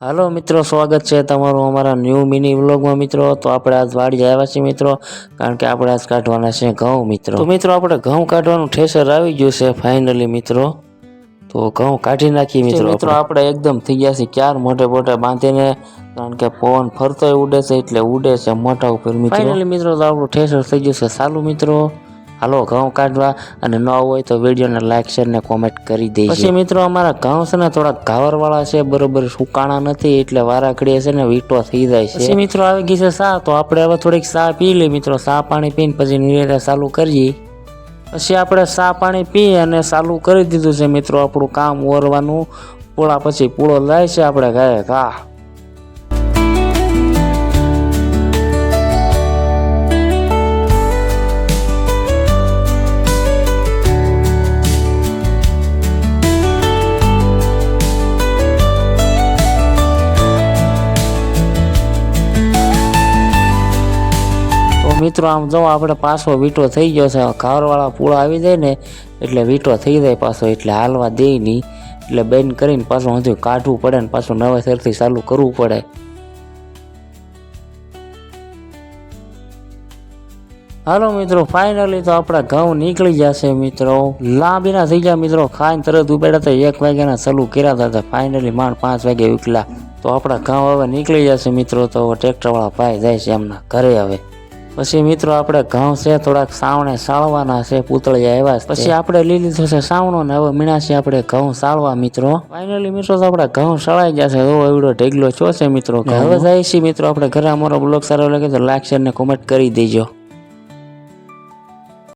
હાલો મિત્રો, સ્વાગત છે તમારું અમારા ન્યૂ મિની વ્લોગમાં મિત્રો। તો આપણે આજ વાડી આવ્યા છીએ મિત્રો, કારણ કે આપણે આજ કાઢવાના છે ઘઉં મિત્રો। તો મિત્રો આપણે ઘઉં કાઢવાનું ઠેસર આવી ગયું છે ફાઇનલી મિત્રો। તો ઘઉં કાઢી નાખીએ મિત્રો। આપણે એકદમ થઈ ગયા છે ક્યાર મોટે મોટે બાંધીને, કારણ કે પવન ફરતોય ઉડે છે એટલે ઉડે છે મોઢા ઉપર મિત્રો। ફાઇનલી મિત્રો તો આપણું ઠેસર થઈ ગયું છે ચાલુ મિત્રો। હાલો ઘઉં કાઢવા, અને ન હોય તો વિડીયોને લાઈક શેર ને કોમેન્ટ કરી દેજો। પછી મિત્રો અમારા ઘઉં છે ને થોડા ઘાવરવાળા છે, બરોબર સુકાણા નથી, એટલે વારા ઘડીએ છે ને વીટો થઈ જાય છે। પછી મિત્રો આવી ગઈ છે ચા, તો આપણે હવે થોડીક ચા પી લઈએ મિત્રો। ચા પાણી પીને પછી નિવેદન ચાલુ કરીએ। પછી આપણે ચા પાણી પી અને ચાલુ કરી દીધું છે મિત્રો આપણું કામ ઓરવાનું। પૂળા પછી પૂળો જાય છે આપણે ગાય ઘા। મિત્રો આમ જો આપણે પાછો વીટો થઈ ગયો છે। ઘાવરવાળા પૂળા આવી જાય ને એટલે વીટો થઈ જાય પાછો, એટલે હાલવા દે નહીં, એટલે બંધ કરીને પાછું હજુ કાઢવું પડે ને પાછું નવેસરથી ચાલુ કરવું પડે। હાલો મિત્રો ફાઇનલી તો આપણા ઘઉં નીકળી જશે મિત્રો। લાંબીના થઈ ગયા મિત્રો, ખાઈને તરત ઉપાડ્યા હતા, 1 વાગ્યાના ચાલુ કર્યા હતા, ફાઇનલી માંડ 5 વાગે ઉકલા। તો આપણા ઘઉં હવે નીકળી જશે મિત્રો। તો ટ્રેક્ટરવાળા ભાઈ જાય છે એમના ઘરે હવે। પછી મિત્રો આપણે ઘઉં છે થોડાક સાવણે સાળવાના છે, પૂતળિયા આવ્યા છે। પછી આપણે લઈ લીધો છે સાવણો ને હવે મીણાશી આપણે ઘઉં સાળવા મિત્રો। ફાઇનલી મિત્રો તો આપણા ઘઉં સળાઈ જશે, તો એવડો ઢેગલો છો છે મિત્રો। હવે જાય છે મિત્રો આપણે ઘરે। અમારો બ્લોગ સારો લાગે તો લાઈક શેર ને કોમેન્ટ કરી દેજો।